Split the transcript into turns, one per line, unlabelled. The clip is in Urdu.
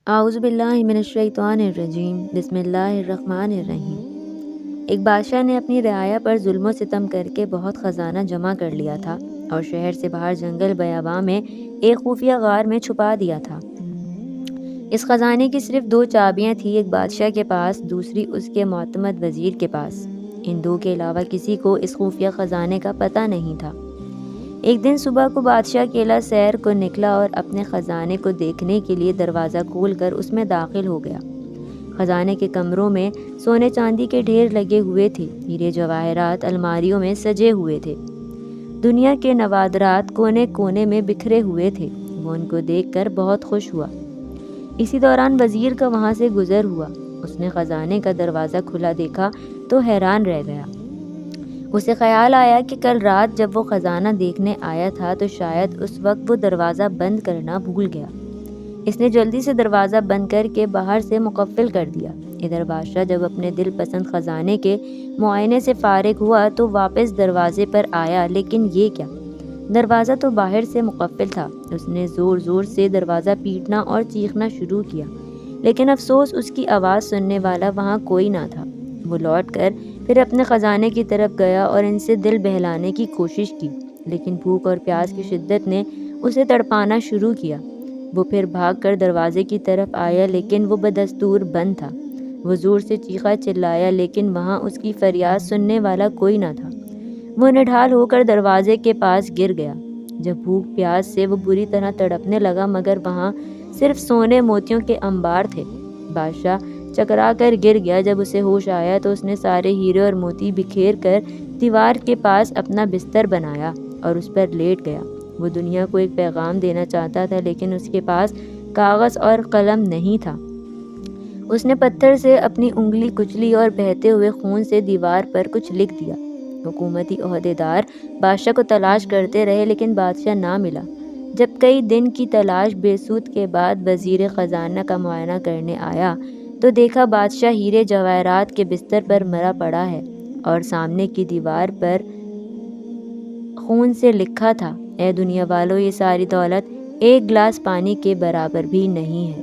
اعوذ باللہ من الشیطان الرجیم، بسم اللہ الرحمن الرحیم۔ ایک بادشاہ نے اپنی رعایا پر ظلم و ستم کر کے بہت خزانہ جمع کر لیا تھا اور شہر سے باہر جنگل بیاباں میں ایک خفیہ غار میں چھپا دیا تھا۔ اس خزانے کی صرف 2 چابیاں تھیں، ایک بادشاہ کے پاس، دوسری اس کے معتمد وزیر کے پاس۔ ان 2 کے علاوہ کسی کو اس خفیہ خزانے کا پتہ نہیں تھا۔ ایک دن صبح کو بادشاہ اکیلا سیر کو نکلا اور اپنے خزانے کو دیکھنے کے لیے دروازہ کھول کر اس میں داخل ہو گیا۔ خزانے کے کمروں میں سونے چاندی کے ڈھیر لگے ہوئے تھے، ہیرے جواہرات الماریوں میں سجے ہوئے تھے، دنیا کے نوادرات کونے کونے میں بکھرے ہوئے تھے۔ وہ ان کو دیکھ کر بہت خوش ہوا۔ اسی دوران وزیر کا وہاں سے گزر ہوا۔ اس نے خزانے کا دروازہ کھلا دیکھا تو حیران رہ گیا۔ اسے خیال آیا کہ کل رات جب وہ خزانہ دیکھنے آیا تھا تو شاید اس وقت وہ دروازہ بند کرنا بھول گیا۔ اس نے جلدی سے دروازہ بند کر کے باہر سے مقفل کر دیا۔ ادھر بادشاہ جب اپنے دل پسند خزانے کے معائنے سے فارغ ہوا تو واپس دروازے پر آیا، لیکن یہ کیا! دروازہ تو باہر سے مقفل تھا۔ اس نے زور زور سے دروازہ پیٹنا اور چیخنا شروع کیا، لیکن افسوس اس کی آواز سننے والا وہاں کوئی نہ تھا۔ وہ لوٹ کر پھر اپنے خزانے کی طرف گیا اور ان سے دل بہلانے کی کوشش کی، لیکن بھوک اور پیاس کی شدت نے اسے تڑپانا شروع کیا۔ وہ پھر بھاگ کر دروازے کی طرف آیا، لیکن وہ بدستور بند تھا۔ وہ زور سے چیخا چلایا، لیکن وہاں اس کی فریاد سننے والا کوئی نہ تھا۔ وہ نڈھال ہو کر دروازے کے پاس گر گیا۔ جب بھوک پیاس سے وہ بری طرح تڑپنے لگا، مگر وہاں صرف سونے موتیوں کے انبار تھے۔ بادشاہ چکرا کر گر گیا۔ جب اسے ہوش آیا تو اس نے سارے ہیرے اور موتی بکھیر کر دیوار کے پاس اپنا بستر بنایا اور اس پر لیٹ گیا۔ وہ دنیا کو ایک پیغام دینا چاہتا تھا، لیکن اس کے پاس کاغذ اور قلم نہیں تھا۔ اس نے پتھر سے اپنی انگلی کچلی اور بہتے ہوئے خون سے دیوار پر کچھ لکھ دیا۔ حکومتی عہدیدار بادشاہ کو تلاش کرتے رہے، لیکن بادشاہ نہ ملا۔ جب کئی دن کی تلاش بے سود کے بعد وزیر خزانہ کا معائنہ کرنے آیا تو دیکھا بادشاہ ہیرے جواہرات کے بستر پر مرا پڑا ہے اور سامنے کی دیوار پر خون سے لکھا تھا، اے دنیا والو، یہ ساری دولت ایک گلاس پانی کے برابر بھی نہیں ہے۔